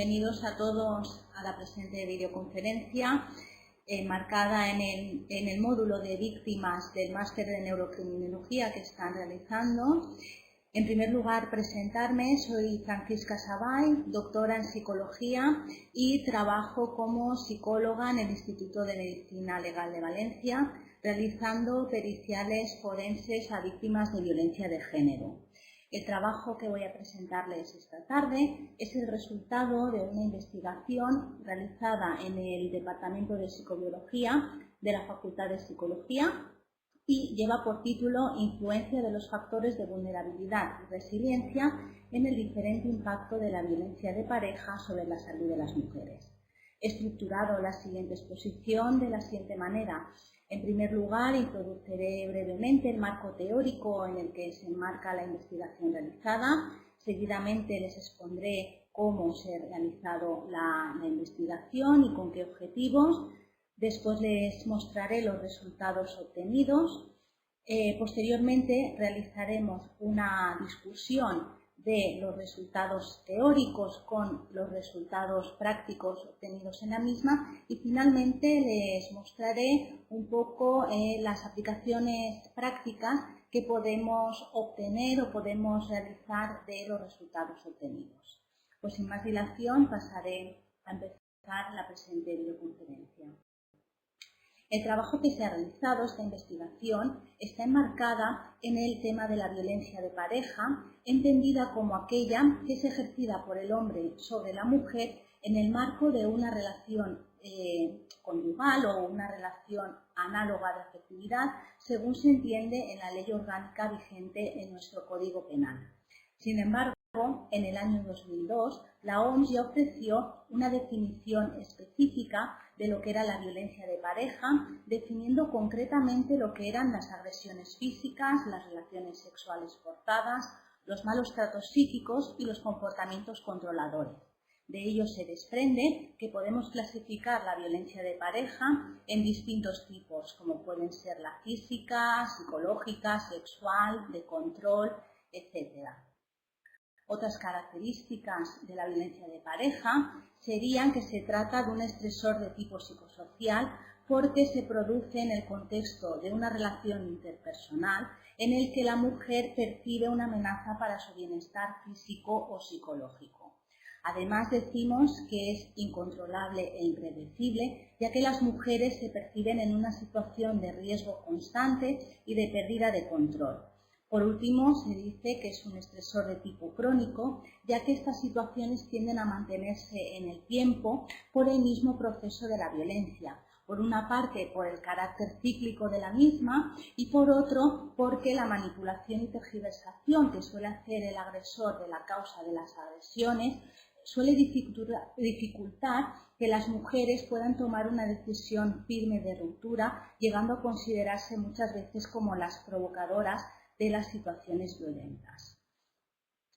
Bienvenidos a todos a la presente videoconferencia marcada en el módulo de víctimas del máster de neurocriminología que están realizando. En primer lugar, presentarme, soy Francisca Sabay, doctora en psicología y trabajo como psicóloga en el Instituto de Medicina Legal de Valencia, realizando periciales forenses a víctimas de violencia de género. El trabajo que voy a presentarles esta tarde es el resultado de una investigación realizada en el Departamento de Psicobiología de la Facultad de Psicología y lleva por título Influencia de los factores de vulnerabilidad y resiliencia en el diferente impacto de la violencia de pareja sobre la salud de las mujeres. He estructurado la siguiente exposición de la siguiente manera. En primer lugar, introduciré brevemente el marco teórico en el que se enmarca la investigación realizada. Seguidamente les expondré cómo se ha realizado la investigación y con qué objetivos. Después les mostraré los resultados obtenidos. Posteriormente realizaremos una discusión de los resultados teóricos con los resultados prácticos obtenidos en la misma y finalmente les mostraré un poco las aplicaciones prácticas que podemos obtener o podemos realizar de los resultados obtenidos. Pues sin más dilación pasaré a empezar la presente videoconferencia. El trabajo que se ha realizado, esta investigación, está enmarcada en el tema de la violencia de pareja, entendida como aquella que es ejercida por el hombre sobre la mujer en el marco de una relación conyugal o una relación análoga de afectividad, según se entiende en la ley orgánica vigente en nuestro Código Penal. Sin embargo, en el año 2002, la OMS ya ofreció una definición específica de lo que era la violencia de pareja, definiendo concretamente lo que eran las agresiones físicas, las relaciones sexuales forzadas, los malos tratos psíquicos y los comportamientos controladores. De ello se desprende que podemos clasificar la violencia de pareja en distintos tipos, como pueden ser la física, psicológica, sexual, de control, etc. Otras características de la violencia de pareja serían que se trata de un estresor de tipo psicosocial porque se produce en el contexto de una relación interpersonal en el que la mujer percibe una amenaza para su bienestar físico o psicológico. Además decimos que es incontrolable e impredecible, ya que las mujeres se perciben en una situación de riesgo constante y de pérdida de control. Por último, se dice que es un estresor de tipo crónico, ya que estas situaciones tienden a mantenerse en el tiempo por el mismo proceso de la violencia. Por una parte, por el carácter cíclico de la misma y por otro, porque la manipulación y tergiversación que suele hacer el agresor de la causa de las agresiones suele dificultar que las mujeres puedan tomar una decisión firme de ruptura, llegando a considerarse muchas veces como las provocadoras de las situaciones violentas.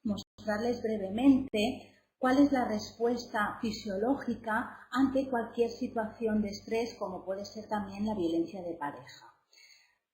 Mostrarles brevemente cuál es la respuesta fisiológica ante cualquier situación de estrés, como puede ser también la violencia de pareja.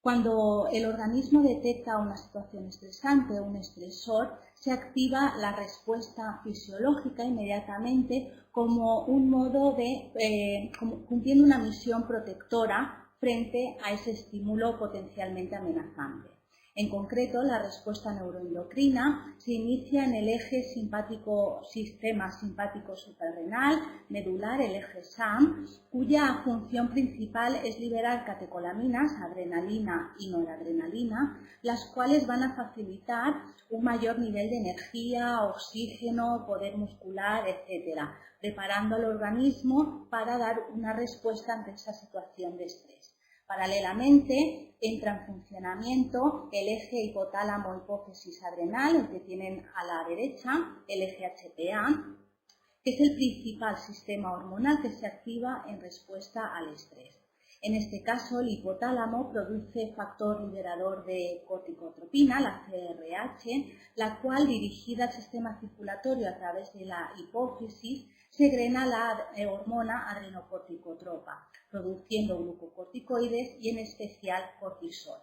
Cuando el organismo detecta una situación estresante o un estresor, se activa la respuesta fisiológica inmediatamente como un modo de, cumpliendo una misión protectora frente a ese estímulo potencialmente amenazante. En concreto, la respuesta neuroendocrina se inicia en el eje sistema simpático suprarrenal medular, el eje SAM, cuya función principal es liberar catecolaminas, adrenalina y noradrenalina, las cuales van a facilitar un mayor nivel de energía, oxígeno, poder muscular, etc., preparando al organismo para dar una respuesta ante esa situación de estrés. Paralelamente, entra en funcionamiento el eje hipotálamo-hipófisis adrenal, el que tienen a la derecha, el eje HPA, que es el principal sistema hormonal que se activa en respuesta al estrés. En este caso, el hipotálamo produce factor liberador de corticotropina, la CRH, la cual, dirigida al sistema circulatorio a través de la hipófisis, segrega la hormona adrenocorticotropa, produciendo glucocorticoides y en especial cortisol.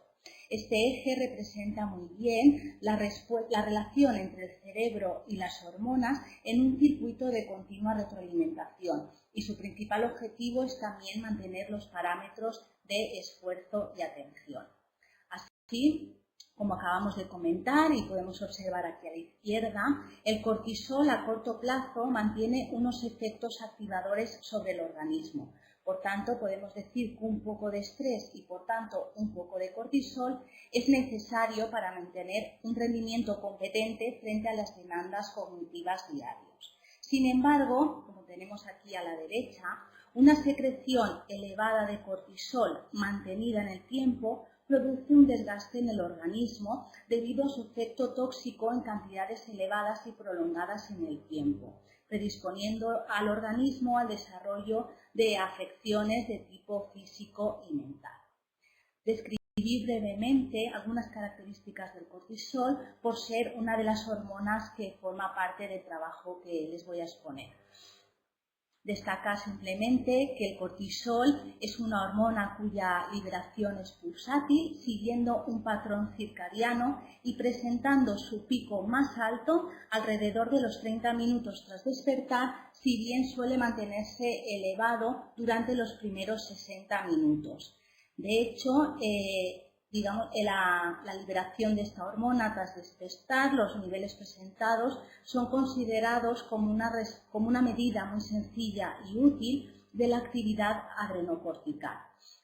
Este eje representa muy bien la relación entre el cerebro y las hormonas en un circuito de continua retroalimentación y su principal objetivo es también mantener los parámetros de esfuerzo y atención. Así, como acabamos de comentar y podemos observar aquí a la izquierda, el cortisol a corto plazo mantiene unos efectos activadores sobre el organismo. Por tanto, podemos decir que un poco de estrés y, por tanto, un poco de cortisol es necesario para mantener un rendimiento competente frente a las demandas cognitivas diarias. Sin embargo, como tenemos aquí a la derecha, una secreción elevada de cortisol mantenida en el tiempo produce un desgaste en el organismo debido a su efecto tóxico en cantidades elevadas y prolongadas en el tiempo, predisponiendo al organismo al desarrollo de afecciones de tipo físico y mental. Describí brevemente algunas características del cortisol por ser una de las hormonas que forma parte del trabajo que les voy a exponer. Destaca simplemente que el cortisol es una hormona cuya liberación es pulsátil, siguiendo un patrón circadiano y presentando su pico más alto alrededor de los 30 minutos tras despertar, si bien suele mantenerse elevado durante los primeros 60 minutos. De hecho, la liberación de esta hormona tras despertar, los niveles presentados son considerados como una medida muy sencilla y útil de la actividad adrenocortical.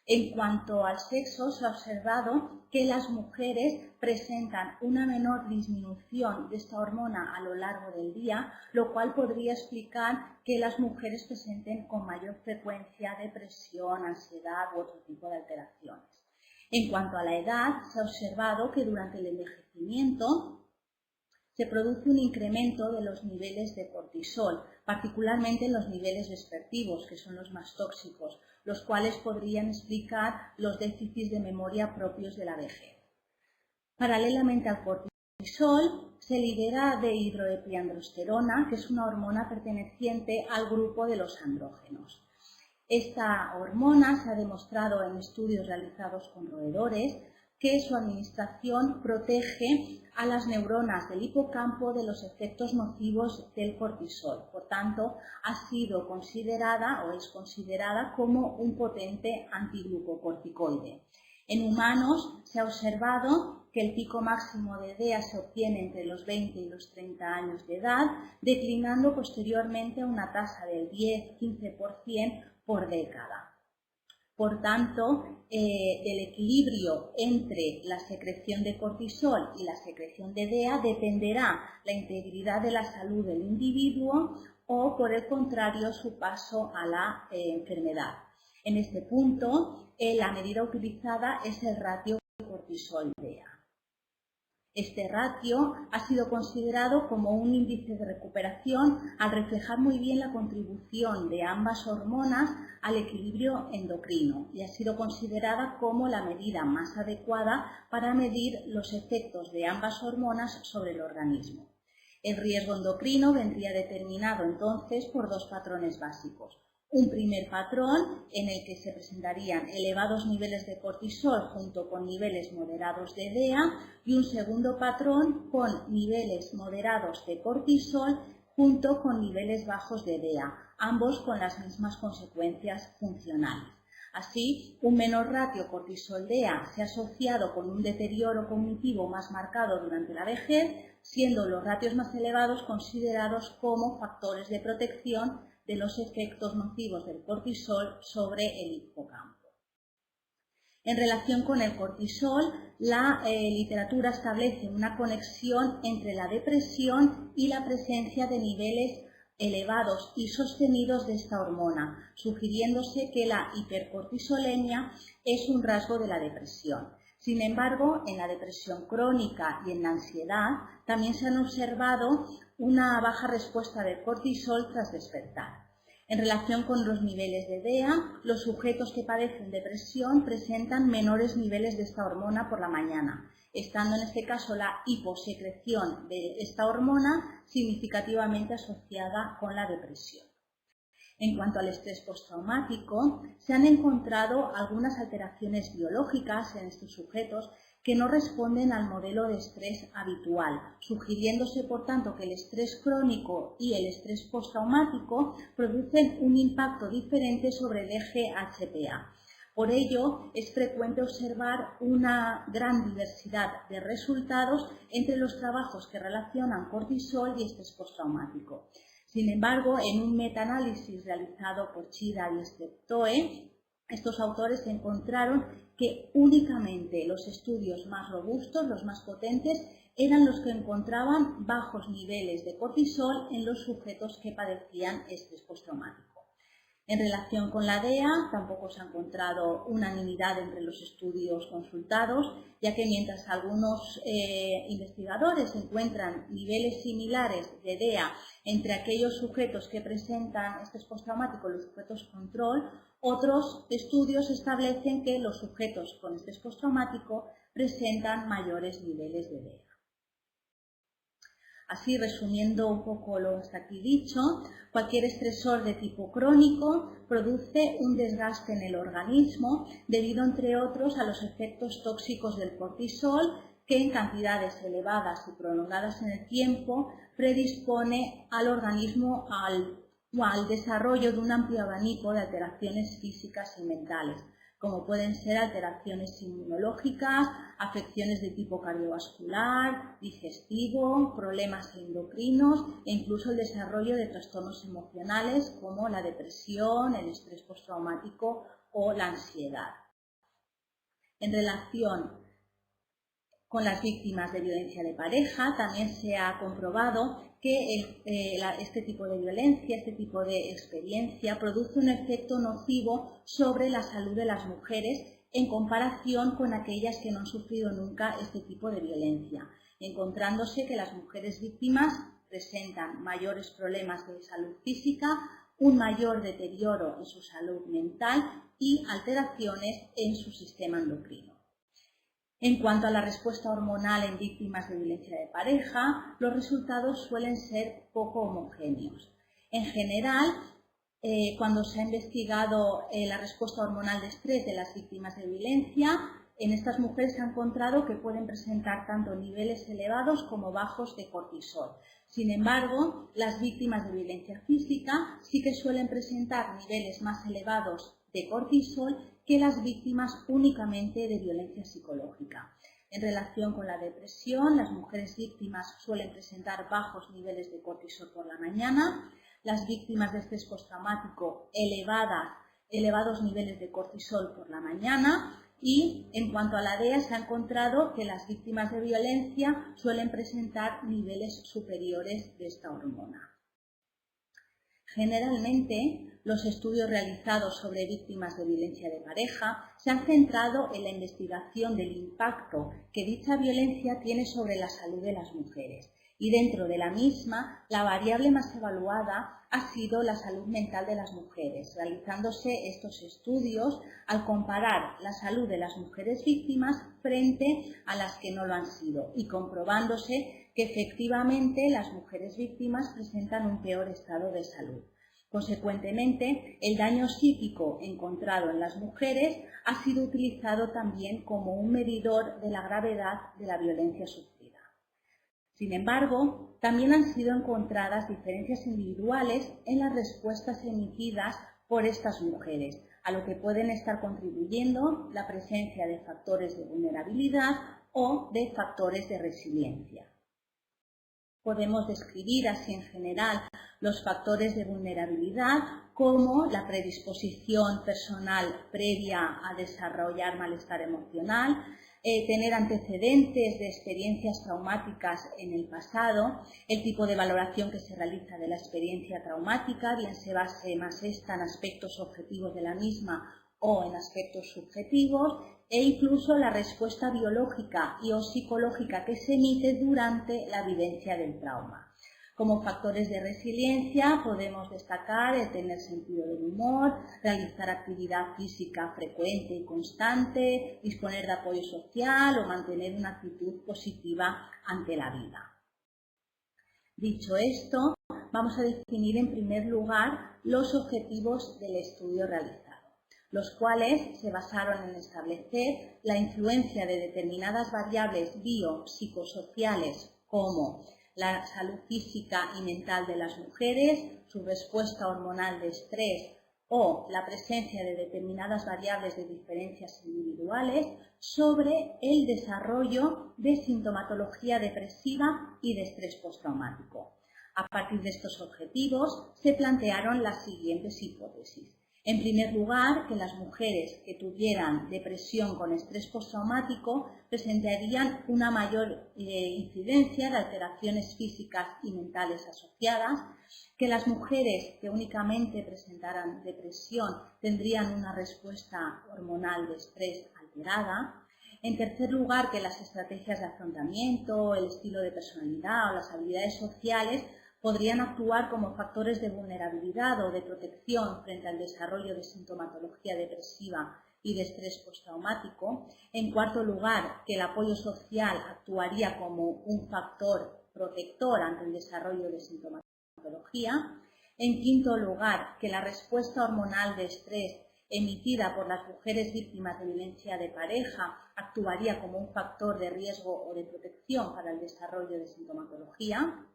En cuanto al sexo, se ha observado que las mujeres presentan una menor disminución de esta hormona a lo largo del día, lo cual podría explicar que las mujeres presenten con mayor frecuencia depresión, ansiedad u otro tipo de alteraciones. En cuanto a la edad, se ha observado que durante el envejecimiento se produce un incremento de los niveles de cortisol, particularmente en los niveles vespertivos, que son los más tóxicos, los cuales podrían explicar los déficits de memoria propios de la vejez. Paralelamente al cortisol, se libera dehidroepiandrosterona, que es una hormona perteneciente al grupo de los andrógenos. Esta hormona se ha demostrado en estudios realizados con roedores que su administración protege a las neuronas del hipocampo de los efectos nocivos del cortisol. Por tanto, ha sido considerada o es considerada como un potente antiglucocorticoide. En humanos se ha observado que el pico máximo de DEA se obtiene entre los 20 y los 30 años de edad, declinando posteriormente a una tasa del 10-15% por década. Por tanto, del equilibrio entre la secreción de cortisol y la secreción de DEA dependerá la integridad de la salud del individuo o, por el contrario, su paso a la enfermedad. En este punto, la medida utilizada es el ratio cortisol-DEA. Este ratio ha sido considerado como un índice de recuperación al reflejar muy bien la contribución de ambas hormonas al equilibrio endocrino y ha sido considerada como la medida más adecuada para medir los efectos de ambas hormonas sobre el organismo. El riesgo endocrino vendría determinado entonces por dos patrones básicos. Un primer patrón en el que se presentarían elevados niveles de cortisol junto con niveles moderados de DEA y un segundo patrón con niveles moderados de cortisol junto con niveles bajos de DEA, ambos con las mismas consecuencias funcionales. Así, un menor ratio cortisol-DEA se ha asociado con un deterioro cognitivo más marcado durante la vejez, siendo los ratios más elevados considerados como factores de protección de los efectos nocivos del cortisol sobre el hipocampo. En relación con el cortisol, la literatura establece una conexión entre la depresión y la presencia de niveles elevados y sostenidos de esta hormona, sugiriéndose que la hipercortisolemia es un rasgo de la depresión. Sin embargo, en la depresión crónica y en la ansiedad también se han observado una baja respuesta del cortisol tras despertar. En relación con los niveles de DEA, los sujetos que padecen depresión presentan menores niveles de esta hormona por la mañana, estando en este caso la hiposecreción de esta hormona significativamente asociada con la depresión. En cuanto al estrés postraumático, se han encontrado algunas alteraciones biológicas en estos sujetos que no responden al modelo de estrés habitual, sugiriéndose por tanto que el estrés crónico y el estrés postraumático producen un impacto diferente sobre el eje HPA. Por ello, es frecuente observar una gran diversidad de resultados entre los trabajos que relacionan cortisol y estrés postraumático. Sin embargo, en un metaanálisis realizado por Chida y Steptoe, estos autores encontraron que únicamente los estudios más robustos, los más potentes, eran los que encontraban bajos niveles de cortisol en los sujetos que padecían estrés postraumático. En relación con la DEA, tampoco se ha encontrado unanimidad entre los estudios consultados, ya que mientras algunos investigadores encuentran niveles similares de DEA entre aquellos sujetos que presentan estrés postraumático y los sujetos control, otros estudios establecen que los sujetos con estrés postraumático presentan mayores niveles de DEA. Así, resumiendo un poco lo hasta aquí dicho, cualquier estresor de tipo crónico produce un desgaste en el organismo debido, entre otros, a los efectos tóxicos del cortisol, que en cantidades elevadas y prolongadas en el tiempo predispone al organismo al desarrollo de un amplio abanico de alteraciones físicas y mentales, como pueden ser alteraciones inmunológicas, afecciones de tipo cardiovascular, digestivo, problemas endocrinos e incluso el desarrollo de trastornos emocionales como la depresión, el estrés postraumático o la ansiedad. En relación con las víctimas de violencia de pareja, también se ha comprobado que este tipo de violencia, este tipo de experiencia produce un efecto nocivo sobre la salud de las mujeres en comparación con aquellas que no han sufrido nunca este tipo de violencia, encontrándose que las mujeres víctimas presentan mayores problemas de salud física, un mayor deterioro en su salud mental y alteraciones en su sistema endocrino. En cuanto a la respuesta hormonal en víctimas de violencia de pareja, los resultados suelen ser poco homogéneos. En general, cuando se ha investigado la respuesta hormonal de estrés de las víctimas de violencia, en estas mujeres se ha encontrado que pueden presentar tanto niveles elevados como bajos de cortisol. Sin embargo, las víctimas de violencia física sí que suelen presentar niveles más elevados de cortisol que las víctimas únicamente de violencia psicológica. En relación con la depresión, las mujeres víctimas suelen presentar bajos niveles de cortisol por la mañana, las víctimas de estrés postraumático elevados niveles de cortisol por la mañana, y en cuanto a la DEA se ha encontrado que las víctimas de violencia suelen presentar niveles superiores de esta hormona. Generalmente, los estudios realizados sobre víctimas de violencia de pareja se han centrado en la investigación del impacto que dicha violencia tiene sobre la salud de las mujeres, y dentro de la misma, la variable más evaluada ha sido la salud mental de las mujeres, realizándose estos estudios al comparar la salud de las mujeres víctimas frente a las que no lo han sido y comprobándose que efectivamente las mujeres víctimas presentan un peor estado de salud. Consecuentemente, el daño psíquico encontrado en las mujeres ha sido utilizado también como un medidor de la gravedad de la violencia sufrida. Sin embargo, también han sido encontradas diferencias individuales en las respuestas emitidas por estas mujeres, a lo que pueden estar contribuyendo la presencia de factores de vulnerabilidad o de factores de resiliencia. Podemos describir así en general los factores de vulnerabilidad como la predisposición personal previa a desarrollar malestar emocional, tener antecedentes de experiencias traumáticas en el pasado, el tipo de valoración que se realiza de la experiencia traumática, bien se base más esta en aspectos objetivos de la misma o en aspectos subjetivos, e incluso la respuesta biológica y o psicológica que se emite durante la vivencia del trauma. Como factores de resiliencia podemos destacar el tener sentido del humor, realizar actividad física frecuente y constante, disponer de apoyo social o mantener una actitud positiva ante la vida. Dicho esto, vamos a definir en primer lugar los objetivos del estudio realizado. los cuales se basaron en establecer la influencia de determinadas variables biopsicosociales como la salud física y mental de las mujeres, su respuesta hormonal de estrés o la presencia de determinadas variables de diferencias individuales sobre el desarrollo de sintomatología depresiva y de estrés postraumático. A partir de estos objetivos se plantearon las siguientes hipótesis. En primer lugar, que las mujeres que tuvieran depresión con estrés postraumático presentarían una mayor incidencia de alteraciones físicas y mentales asociadas, que las mujeres que únicamente presentaran depresión tendrían una respuesta hormonal de estrés alterada. En tercer lugar, que las estrategias de afrontamiento, el estilo de personalidad o las habilidades sociales podrían actuar como factores de vulnerabilidad o de protección frente al desarrollo de sintomatología depresiva y de estrés postraumático. En cuarto lugar, que el apoyo social actuaría como un factor protector ante el desarrollo de sintomatología. En quinto lugar, que la respuesta hormonal de estrés emitida por las mujeres víctimas de violencia de pareja actuaría como un factor de riesgo o de protección para el desarrollo de sintomatología.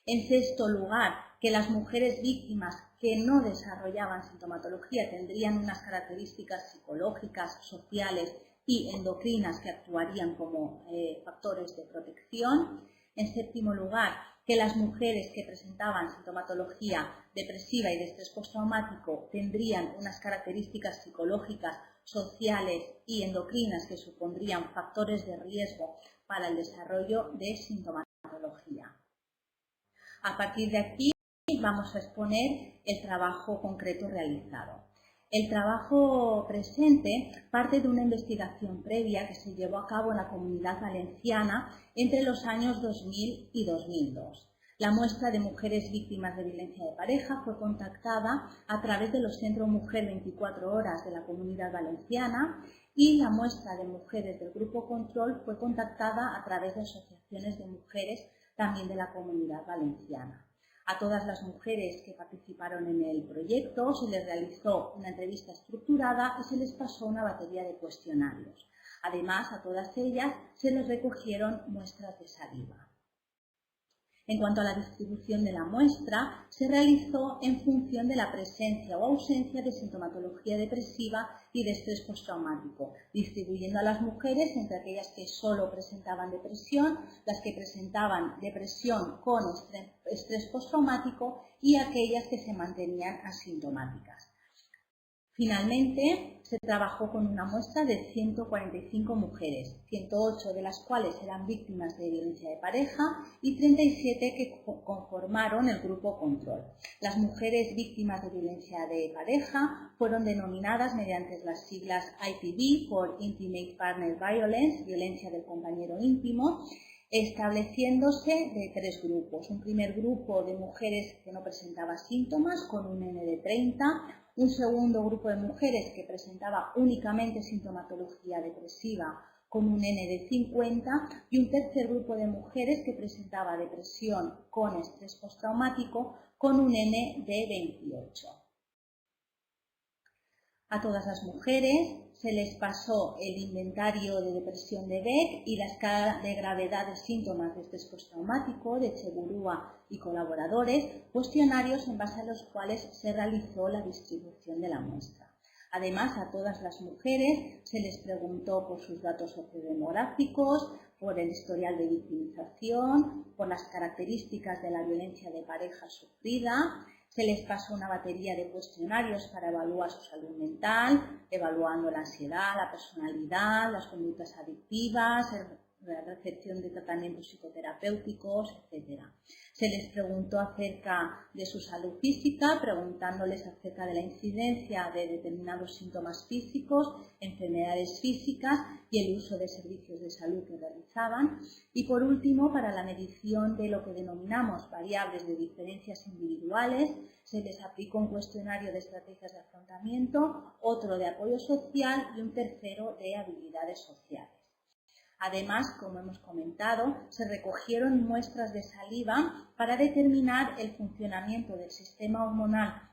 En sexto lugar, que las mujeres víctimas que no desarrollaban sintomatología tendrían unas características psicológicas, sociales y endocrinas que actuarían como factores de protección. En séptimo lugar, que las mujeres que presentaban sintomatología depresiva y de estrés postraumático tendrían unas características psicológicas, sociales y endocrinas que supondrían factores de riesgo para el desarrollo de sintomatología. A partir de aquí vamos a exponer el trabajo concreto realizado. El trabajo presente parte de una investigación previa que se llevó a cabo en la Comunidad Valenciana entre los años 2000 y 2002. La muestra de mujeres víctimas de violencia de pareja fue contactada a través de los Centros Mujer 24 Horas de la Comunidad Valenciana y la muestra de mujeres del Grupo Control fue contactada a través de asociaciones de mujeres también de la Comunidad Valenciana. A todas las mujeres que participaron en el proyecto se les realizó una entrevista estructurada y se les pasó una batería de cuestionarios. Además, a todas ellas se les recogieron muestras de saliva. En cuanto a la distribución de la muestra, se realizó en función de la presencia o ausencia de sintomatología depresiva y de estrés postraumático, distribuyendo a las mujeres entre aquellas que solo presentaban depresión, las que presentaban depresión con estrés postraumático y aquellas que se mantenían asintomáticas. Finalmente, se trabajó con una muestra de 145 mujeres, 108 de las cuales eran víctimas de violencia de pareja y 37 que conformaron el grupo control. Las mujeres víctimas de violencia de pareja fueron denominadas mediante las siglas IPV por Intimate Partner Violence, violencia del compañero íntimo, estableciéndose de tres grupos. Un primer grupo de mujeres que no presentaba síntomas con un N de 30, un segundo grupo de mujeres que presentaba únicamente sintomatología depresiva con un N de 50 y un tercer grupo de mujeres que presentaba depresión con estrés postraumático con un N de 28. A todas las mujeres se les pasó el inventario de depresión de Beck y la escala de gravedad de síntomas de estrés postraumático de Cheburúa y colaboradores, cuestionarios en base a los cuales se realizó la distribución de la muestra. Además, a todas las mujeres se les preguntó por sus datos sociodemográficos, por el historial de victimización, por las características de la violencia de pareja sufrida. Se les pasó una batería de cuestionarios para evaluar su salud mental, evaluando la ansiedad, la personalidad, las conductas adictivas, la recepción de tratamientos psicoterapéuticos, etc. Se les preguntó acerca de su salud física, preguntándoles acerca de la incidencia de determinados síntomas físicos, enfermedades físicas y el uso de servicios de salud que realizaban. Y por último, para la medición de lo que denominamos variables de diferencias individuales, se les aplicó un cuestionario de estrategias de afrontamiento, otro de apoyo social y un tercero de habilidades sociales. Además, como hemos comentado, se recogieron muestras de saliva para determinar el funcionamiento del sistema hormonal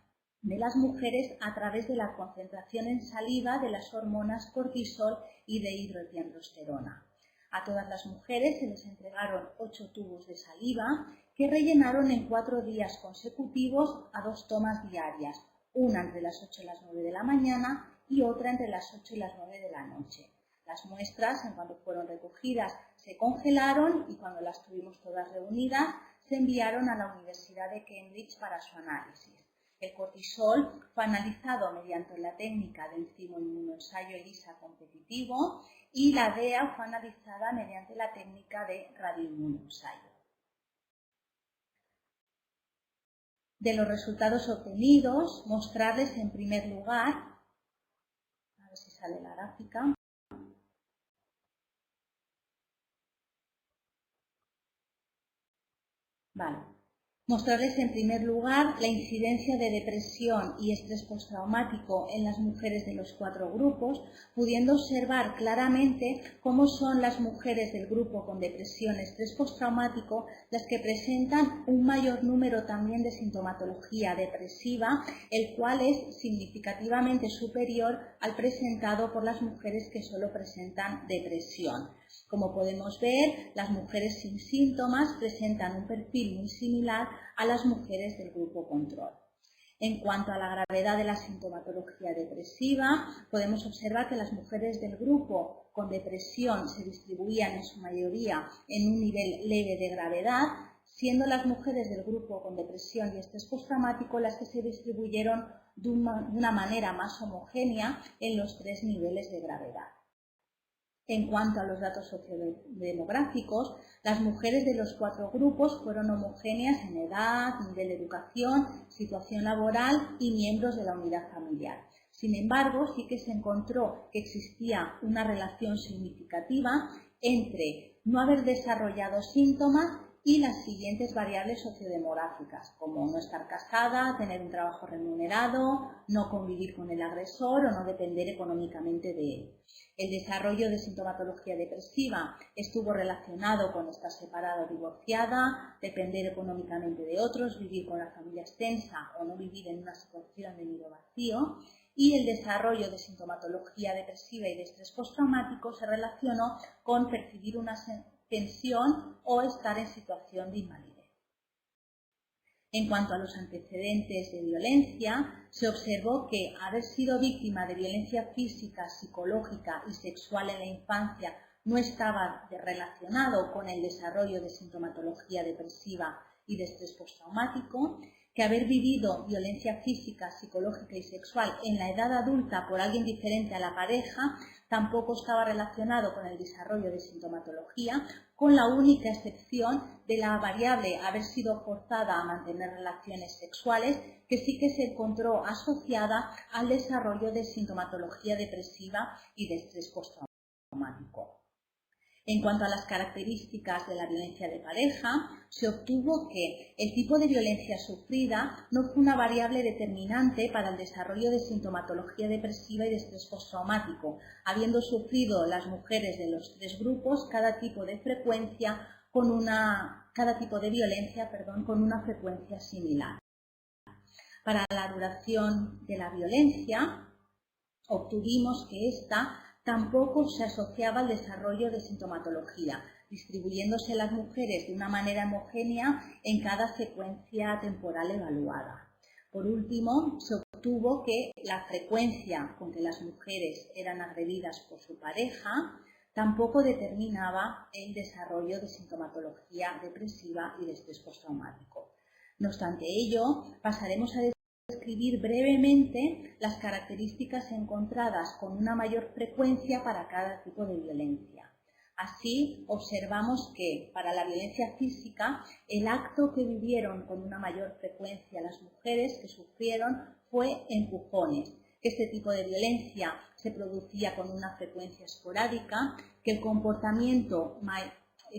de las mujeres a través de la concentración en saliva de las hormonas cortisol y de hidrotiandrosterona. A todas las mujeres se les entregaron 8 tubos de saliva que rellenaron en 4 días consecutivos a 2 tomas diarias, una entre las 8 y las 9 de la mañana y otra entre las 8 y las 9 de la noche. Las muestras, en cuanto fueron recogidas, se congelaron y cuando las tuvimos todas reunidas, se enviaron a la Universidad de Cambridge para su análisis. El cortisol fue analizado mediante la técnica de enzimo-inmunoensayo ELISA competitivo y la DEA fue analizada mediante la técnica de radioinmunoensayo. De los resultados obtenidos, mostrarles en primer lugar, a ver si sale la gráfica, mostrarles en primer lugar la incidencia de depresión y estrés postraumático en las mujeres de los 4 grupos, pudiendo observar claramente cómo son las mujeres del grupo con depresión y estrés postraumático las que presentan un mayor número también de sintomatología depresiva, el cual es significativamente superior al presentado por las mujeres que solo presentan depresión. Como podemos ver, las mujeres sin síntomas presentan un perfil muy similar a las mujeres del grupo control. En cuanto a la gravedad de la sintomatología depresiva, podemos observar que las mujeres del grupo con depresión se distribuían en su mayoría en un nivel leve de gravedad, siendo las mujeres del grupo con depresión y estrés postraumático las que se distribuyeron de una manera más homogénea en los 3 niveles de gravedad. En cuanto a los datos sociodemográficos, las mujeres de los 4 grupos fueron homogéneas en edad, nivel de educación, situación laboral y miembros de la unidad familiar. Sin embargo, sí que se encontró que existía una relación significativa entre no haber desarrollado síntomas y las siguientes variables sociodemográficas, como no estar casada, tener un trabajo remunerado, no convivir con el agresor o no depender económicamente de él. El desarrollo de sintomatología depresiva estuvo relacionado con estar separada o divorciada, depender económicamente de otros, vivir con la familia extensa o no vivir en una situación de nido vacío, y el desarrollo de sintomatología depresiva y de estrés postraumático se relacionó con percibir una tensión o estar en situación de invalidez. En cuanto a los antecedentes de violencia, se observó que haber sido víctima de violencia física, psicológica y sexual en la infancia no estaba relacionado con el desarrollo de sintomatología depresiva y de estrés postraumático, que haber vivido violencia física, psicológica y sexual en la edad adulta por alguien diferente a la pareja tampoco estaba relacionado con el desarrollo de sintomatología, con la única excepción de la variable haber sido forzada a mantener relaciones sexuales, que sí que se encontró asociada al desarrollo de sintomatología depresiva y de estrés postraumático. En cuanto a las características de la violencia de pareja, se obtuvo que el tipo de violencia sufrida no fue una variable determinante para el desarrollo de sintomatología depresiva y de estrés postraumático, habiendo sufrido las mujeres de los 3 grupos cada tipo de violencia con una frecuencia similar. Para la duración de la violencia, obtuvimos que esta tampoco se asociaba al desarrollo de sintomatología, distribuyéndose las mujeres de una manera homogénea en cada secuencia temporal evaluada. Por último, se obtuvo que la frecuencia con que las mujeres eran agredidas por su pareja tampoco determinaba el desarrollo de sintomatología depresiva y de estrés postraumático. No obstante ello, pasaremos a describir brevemente las características encontradas con una mayor frecuencia para cada tipo de violencia. Así, observamos que para la violencia física, el acto que vivieron con una mayor frecuencia las mujeres que sufrieron fue empujones, que este tipo de violencia se producía con una frecuencia esporádica, que el comportamiento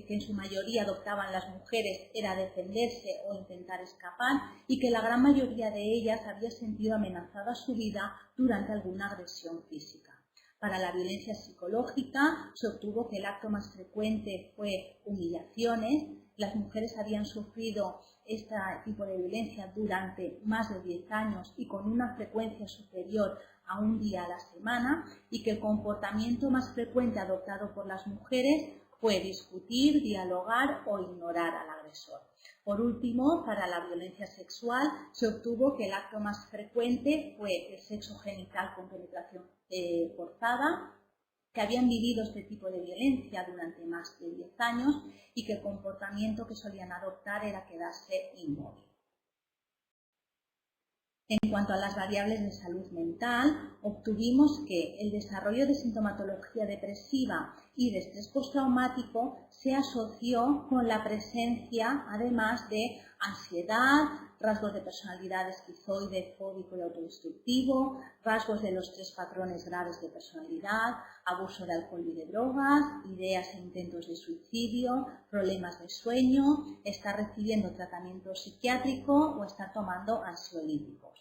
que en su mayoría adoptaban las mujeres era defenderse o intentar escapar y que la gran mayoría de ellas había sentido amenazada su vida durante alguna agresión física. Para la violencia psicológica se obtuvo que el acto más frecuente fue humillaciones. Las mujeres habían sufrido este tipo de violencia durante más de 10 años y con una frecuencia superior a un día a la semana, y que el comportamiento más frecuente adoptado por las mujeres fue discutir, dialogar o ignorar al agresor. Por último, para la violencia sexual se obtuvo que el acto más frecuente fue el sexo genital con penetración forzada, que habían vivido este tipo de violencia durante más de 10 años y que el comportamiento que solían adoptar era quedarse inmóvil. En cuanto a las variables de salud mental, obtuvimos que el desarrollo de sintomatología depresiva y de estrés postraumático se asoció con la presencia, además, de ansiedad, rasgos de personalidad esquizoide, fóbico y autodestructivo, rasgos de los 3 patrones graves de personalidad, abuso de alcohol y de drogas, ideas e intentos de suicidio, problemas de sueño, estar recibiendo tratamiento psiquiátrico o estar tomando ansiolíticos.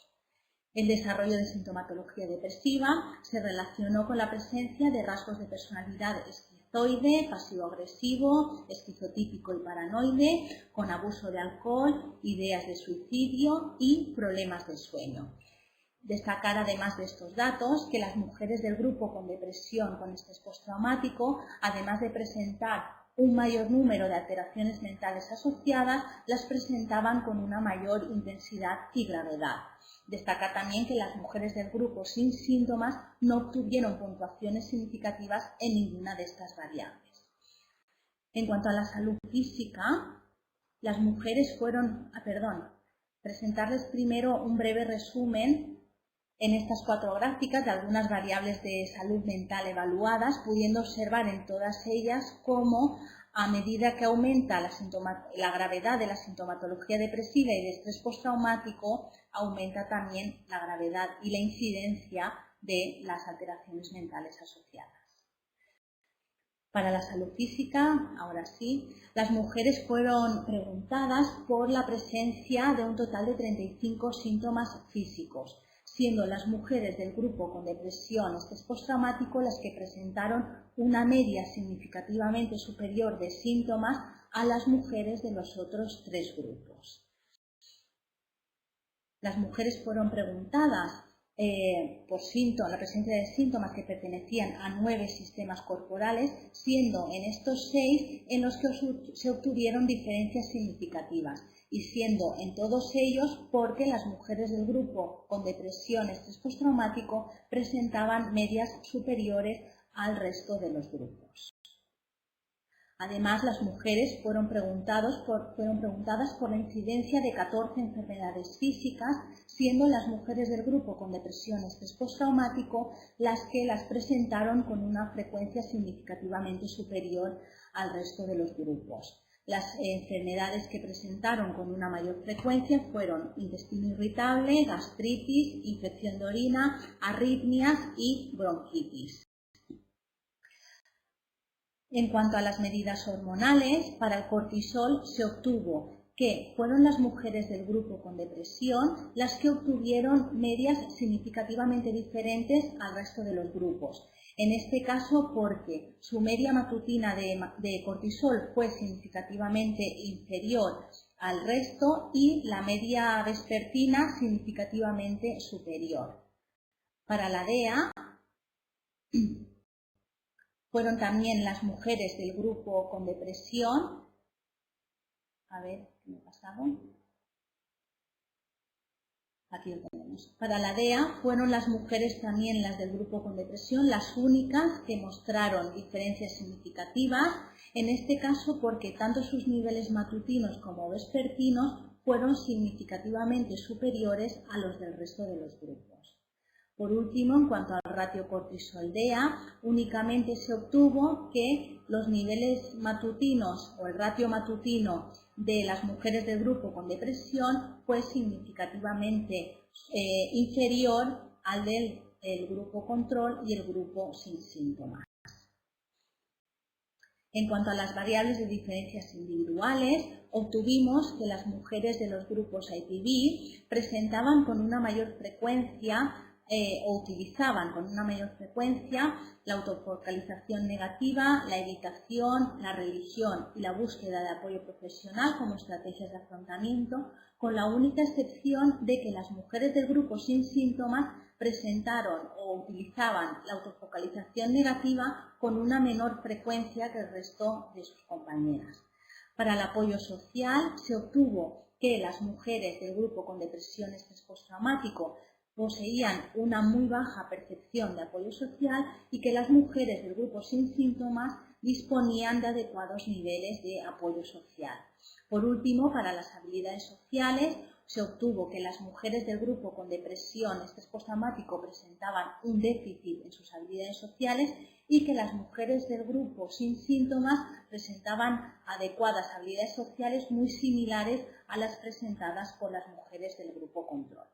El desarrollo de sintomatología depresiva se relacionó con la presencia de rasgos de personalidad esquizoide, pasivo-agresivo, esquizotípico y paranoide, con abuso de alcohol, ideas de suicidio y problemas de sueño. Destacar, además de estos datos, que las mujeres del grupo con depresión con estrés postraumático, además de presentar un mayor número de alteraciones mentales asociadas, las presentaban con una mayor intensidad y gravedad. Destaca también que las mujeres del grupo sin síntomas no obtuvieron puntuaciones significativas en ninguna de estas variables. En cuanto a la salud física, las mujeres presentarles primero un breve resumen en estas 4 gráficas de algunas variables de salud mental evaluadas, pudiendo observar en todas ellas cómo, a medida que aumenta la gravedad de la sintomatología depresiva y de estrés postraumático, aumenta también la gravedad y la incidencia de las alteraciones mentales asociadas. Para la salud física, ahora sí, las mujeres fueron preguntadas por la presencia de un total de 35 síntomas físicos, siendo las mujeres del grupo con depresión, estrés postraumático, las que presentaron una media significativamente superior de síntomas a las mujeres de los otros 3 grupos. Las mujeres fueron preguntadas por la presencia de síntomas que pertenecían a 9 sistemas corporales, siendo en estos 6 en los que se obtuvieron diferencias significativas, y siendo en todos ellos porque las mujeres del grupo con depresión, estrés postraumático presentaban medias superiores al resto de los grupos. Además, las mujeres fueron preguntadas por la incidencia de 14 enfermedades físicas, siendo las mujeres del grupo con depresión, estrés postraumático las que las presentaron con una frecuencia significativamente superior al resto de los grupos. Las enfermedades que presentaron con una mayor frecuencia fueron intestino irritable, gastritis, infección de orina, arritmias y bronquitis. En cuanto a las medidas hormonales, para el cortisol se obtuvo que fueron las mujeres del grupo con depresión las que obtuvieron medias significativamente diferentes al resto de los grupos. En este caso porque su media matutina de cortisol fue significativamente inferior al resto y la media vespertina significativamente superior. Para la DEA fueron también las mujeres del grupo con depresión. A ver, ¿qué me ha pasado? Aquí lo tenemos. Para la DEA fueron las mujeres también las del grupo con depresión las únicas que mostraron diferencias significativas, en este caso porque tanto sus niveles matutinos como vespertinos fueron significativamente superiores a los del resto de los grupos. Por último, en cuanto al ratio cortisol-DEA, únicamente se obtuvo que los niveles matutinos o el ratio matutino de las mujeres del grupo con depresión fue significativamente inferior al del grupo control y el grupo sin síntomas. En cuanto a las variables de diferencias individuales, obtuvimos que las mujeres de los grupos IPV presentaban con una mayor frecuencia o utilizaban con una mayor frecuencia la autofocalización negativa, la evitación, la religión y la búsqueda de apoyo profesional como estrategias de afrontamiento, con la única excepción de que las mujeres del grupo sin síntomas presentaron o utilizaban la autofocalización negativa con una menor frecuencia que el resto de sus compañeras. Para el apoyo social se obtuvo que las mujeres del grupo con depresión y estrés postraumático poseían una muy baja percepción de apoyo social y que las mujeres del grupo sin síntomas disponían de adecuados niveles de apoyo social. Por último, para las habilidades sociales se obtuvo que las mujeres del grupo con depresión y estrés postraumático presentaban un déficit en sus habilidades sociales y que las mujeres del grupo sin síntomas presentaban adecuadas habilidades sociales muy similares a las presentadas por las mujeres del grupo control.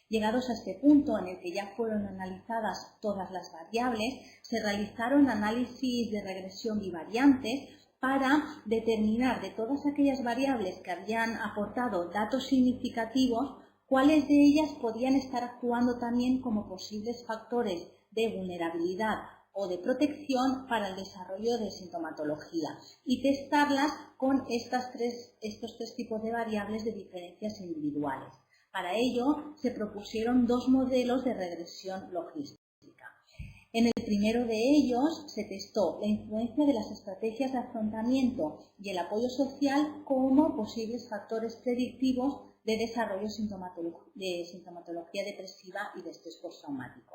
Llegados a este punto en el que ya fueron analizadas todas las variables, se realizaron análisis de regresión bivariantes para determinar de todas aquellas variables que habían aportado datos significativos, cuáles de ellas podían estar actuando también como posibles factores de vulnerabilidad o de protección para el desarrollo de sintomatología y testarlas con estos tres tipos de variables de diferencias individuales. Para ello se propusieron dos modelos de regresión logística. En el primero de ellos se testó la influencia de las estrategias de afrontamiento y el apoyo social como posibles factores predictivos de desarrollo de sintomatología depresiva y de estrés postraumático.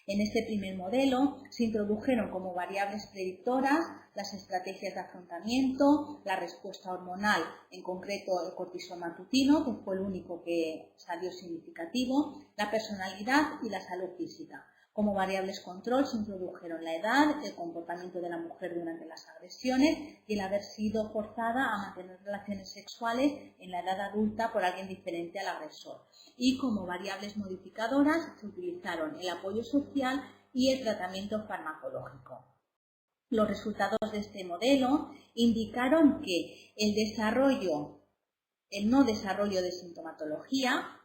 En este primer modelo se introdujeron como variables predictoras las estrategias de afrontamiento, la respuesta hormonal, en concreto el cortisol matutino, que fue el único que salió significativo, la personalidad y la salud física. Como variables control se introdujeron la edad, el comportamiento de la mujer durante las agresiones y el haber sido forzada a mantener relaciones sexuales en la edad adulta por alguien diferente al agresor. Y como variables modificadoras se utilizaron el apoyo social y el tratamiento farmacológico. Los resultados de este modelo indicaron que el no desarrollo de sintomatología,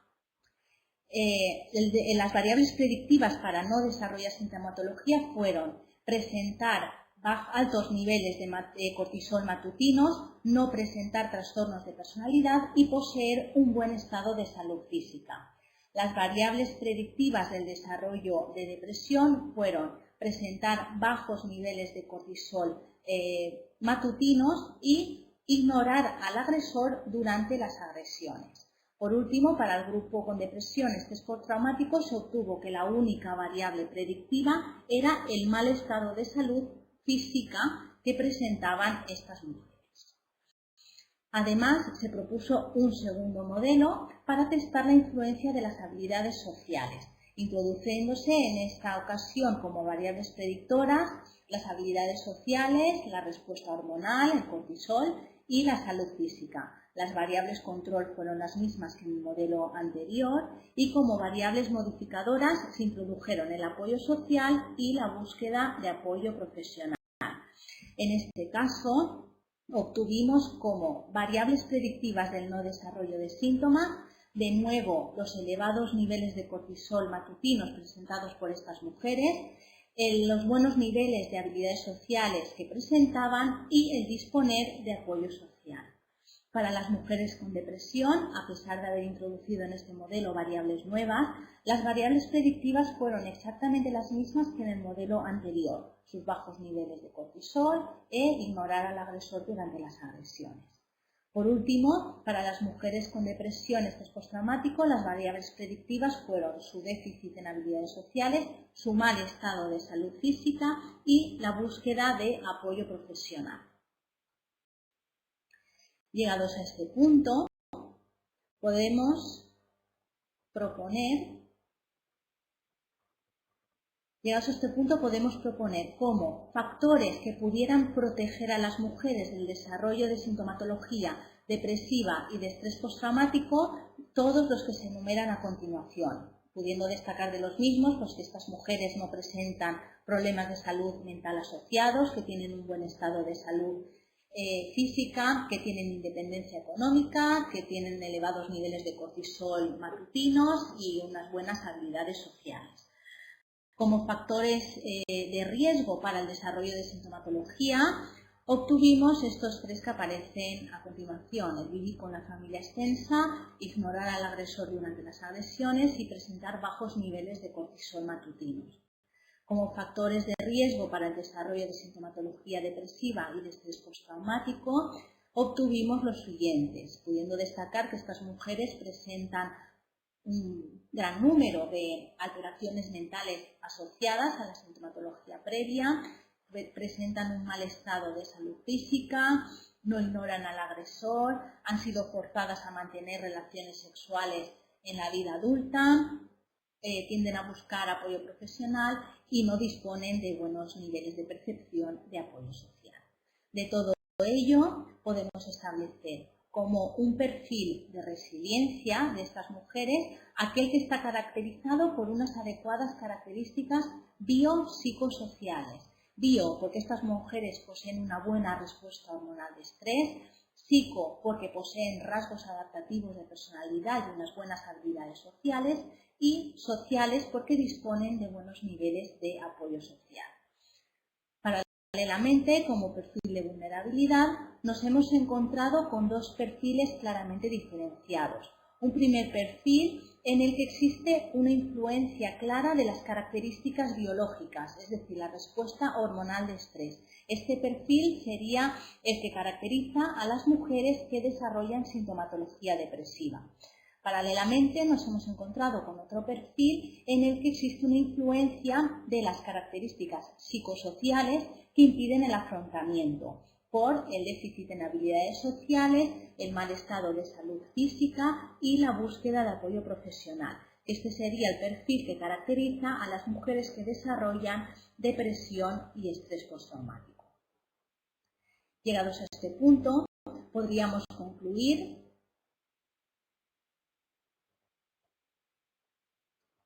las variables predictivas para no desarrollar sintomatología fueron presentar altos niveles de cortisol matutinos, no presentar trastornos de personalidad y poseer un buen estado de salud física. Las variables predictivas del desarrollo de depresión fueron presentar bajos niveles de cortisol matutinos y ignorar al agresor durante las agresiones. Por último, para el grupo con depresión y estrés postraumático se obtuvo que la única variable predictiva era el mal estado de salud física que presentaban estas mujeres. Además, se propuso un segundo modelo para testar la influencia de las habilidades sociales, introduciéndose en esta ocasión como variables predictoras las habilidades sociales, la respuesta hormonal, el cortisol y la salud física. Las variables control fueron las mismas que en el modelo anterior y como variables modificadoras se introdujeron el apoyo social y la búsqueda de apoyo profesional. En este caso, obtuvimos como variables predictivas del no desarrollo de síntomas, de nuevo, los elevados niveles de cortisol matutinos presentados por estas mujeres, los buenos niveles de habilidades sociales que presentaban y el disponer de apoyo social. Para las mujeres con depresión, a pesar de haber introducido en este modelo variables nuevas, las variables predictivas fueron exactamente las mismas que en el modelo anterior, sus bajos niveles de cortisol e ignorar al agresor durante las agresiones. Por último, para las mujeres con depresión y estrés postraumático, las variables predictivas fueron su déficit en habilidades sociales, su mal estado de salud física y la búsqueda de apoyo profesional. Llegados a este punto, podemos proponer como factores que pudieran proteger a las mujeres del desarrollo de sintomatología depresiva y de estrés postraumático todos los que se enumeran a continuación, pudiendo destacar de los mismos pues que estas mujeres no presentan problemas de salud mental asociados, que tienen un buen estado de salud física, que tienen independencia económica, que tienen elevados niveles de cortisol matutinos y unas buenas habilidades sociales. Como factores de riesgo para el desarrollo de sintomatología, obtuvimos estos 3 que aparecen a continuación: el vivir con la familia extensa, ignorar al agresor durante las agresiones y presentar bajos niveles de cortisol matutinos. Como factores de riesgo para el desarrollo de sintomatología depresiva y de estrés postraumático, obtuvimos los siguientes, pudiendo destacar que estas mujeres presentan un gran número de alteraciones mentales asociadas a la sintomatología previa, presentan un mal estado de salud física, no ignoran al agresor, han sido forzadas a mantener relaciones sexuales en la vida adulta, tienden a buscar apoyo profesional y no disponen de buenos niveles de percepción de apoyo social. De todo ello podemos establecer como un perfil de resiliencia de estas mujeres aquel que está caracterizado por unas adecuadas características biopsicosociales. Bio, porque estas mujeres poseen una buena respuesta hormonal de estrés; psico, porque poseen rasgos adaptativos de personalidad y unas buenas habilidades sociales; y sociales, porque disponen de buenos niveles de apoyo social. Paralelamente, como perfil de vulnerabilidad, nos hemos encontrado con 2 perfiles claramente diferenciados. Un primer perfil en el que existe una influencia clara de las características biológicas, es decir, la respuesta hormonal de estrés. Este perfil sería el que caracteriza a las mujeres que desarrollan sintomatología depresiva. Paralelamente nos hemos encontrado con otro perfil en el que existe una influencia de las características psicosociales que impiden el afrontamiento por el déficit en habilidades sociales, el mal estado de salud física y la búsqueda de apoyo profesional. Este sería el perfil que caracteriza a las mujeres que desarrollan depresión y estrés postraumático. Llegados a este punto, podríamos concluir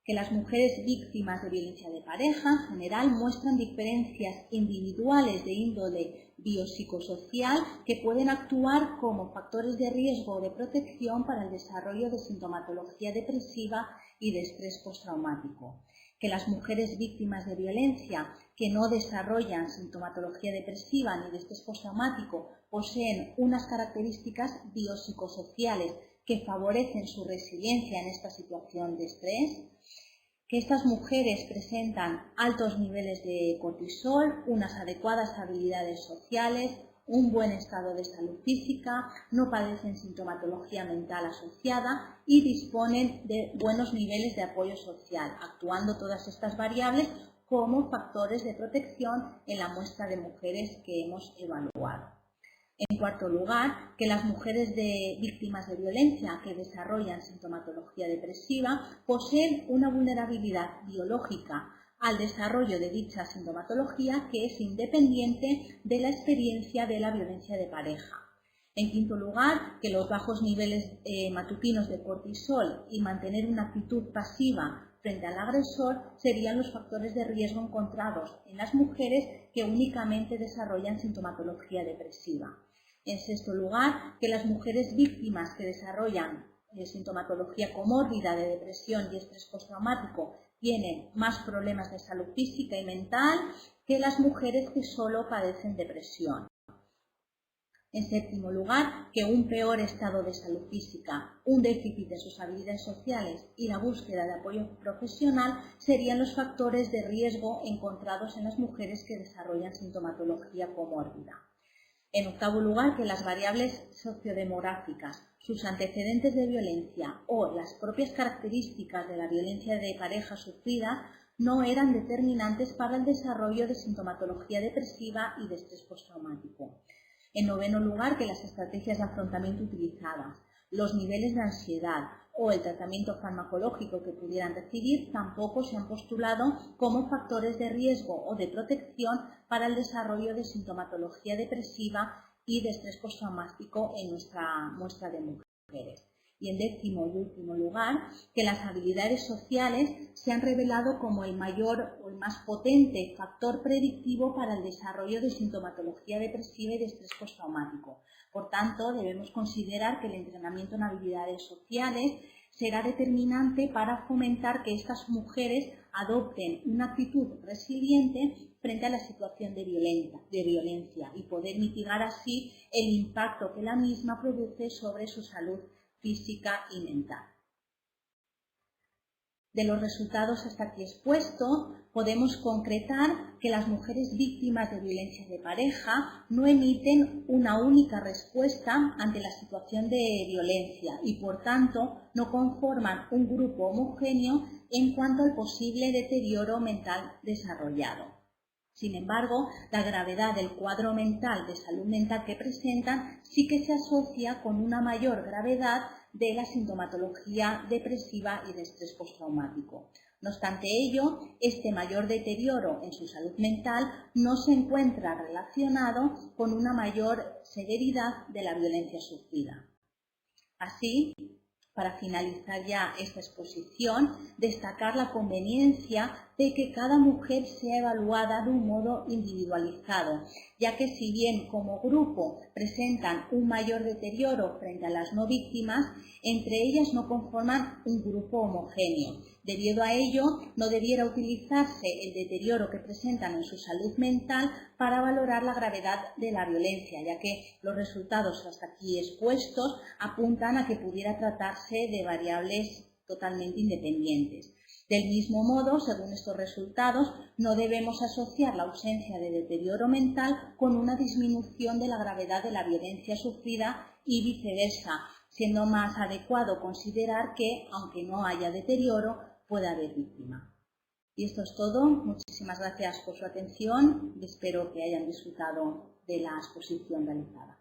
que las mujeres víctimas de violencia de pareja en general muestran diferencias individuales de índole biopsicosocial que pueden actuar como factores de riesgo o de protección para el desarrollo de sintomatología depresiva y de estrés postraumático. Que las mujeres víctimas de violencia que no desarrollan sintomatología depresiva ni de estrés postraumático poseen unas características biopsicosociales que favorecen su resiliencia en esta situación de estrés, que estas mujeres presentan altos niveles de cortisol, unas adecuadas habilidades sociales, un buen estado de salud física, no padecen sintomatología mental asociada y disponen de buenos niveles de apoyo social, actuando todas estas variables como factores de protección en la muestra de mujeres que hemos evaluado. En cuarto lugar, que las mujeres víctimas de violencia que desarrollan sintomatología depresiva poseen una vulnerabilidad biológica al desarrollo de dicha sintomatología que es independiente de la experiencia de la violencia de pareja. En quinto lugar, que los bajos niveles matutinos de cortisol y mantener una actitud pasiva frente al agresor serían los factores de riesgo encontrados en las mujeres que únicamente desarrollan sintomatología depresiva. En sexto lugar, que las mujeres víctimas que desarrollan sintomatología comórbida de depresión y estrés postraumático tienen más problemas de salud física y mental que las mujeres que solo padecen depresión. En séptimo lugar, que un peor estado de salud física, un déficit de sus habilidades sociales y la búsqueda de apoyo profesional serían los factores de riesgo encontrados en las mujeres que desarrollan sintomatología comórbida. En octavo lugar, que las variables sociodemográficas, sus antecedentes de violencia o las propias características de la violencia de pareja sufrida no eran determinantes para el desarrollo de sintomatología depresiva y de estrés postraumático. En noveno lugar, que las estrategias de afrontamiento utilizadas, los niveles de ansiedad o el tratamiento farmacológico que pudieran recibir tampoco se han postulado como factores de riesgo o de protección para el desarrollo de sintomatología depresiva y de estrés postraumático en nuestra muestra de mujeres. Y en décimo y último lugar, que las habilidades sociales se han revelado como el mayor o el más potente factor predictivo para el desarrollo de sintomatología depresiva y de estrés postraumático. Por tanto, debemos considerar que el entrenamiento en habilidades sociales será determinante para fomentar que estas mujeres adopten una actitud resiliente frente a la situación de violencia y poder mitigar así el impacto que la misma produce sobre su salud física y mental. De los resultados hasta aquí expuestos, podemos concretar que las mujeres víctimas de violencia de pareja no emiten una única respuesta ante la situación de violencia y, por tanto, no conforman un grupo homogéneo en cuanto al posible deterioro mental desarrollado. Sin embargo, la gravedad del cuadro mental de salud mental que presentan sí que se asocia con una mayor gravedad de la sintomatología depresiva y de estrés postraumático. No obstante ello, este mayor deterioro en su salud mental no se encuentra relacionado con una mayor severidad de la violencia sufrida. Así, para finalizar ya esta exposición, destacar la conveniencia de que cada mujer sea evaluada de un modo individualizado, ya que si bien como grupo presentan un mayor deterioro frente a las no víctimas, entre ellas no conforman un grupo homogéneo. Debido a ello, no debiera utilizarse el deterioro que presentan en su salud mental para valorar la gravedad de la violencia, ya que los resultados hasta aquí expuestos apuntan a que pudiera tratarse de variables totalmente independientes. Del mismo modo, según estos resultados, no debemos asociar la ausencia de deterioro mental con una disminución de la gravedad de la violencia sufrida y viceversa, siendo más adecuado considerar que, aunque no haya deterioro, puede haber víctima. Y esto es todo. Muchísimas gracias por su atención y espero que hayan disfrutado de la exposición realizada.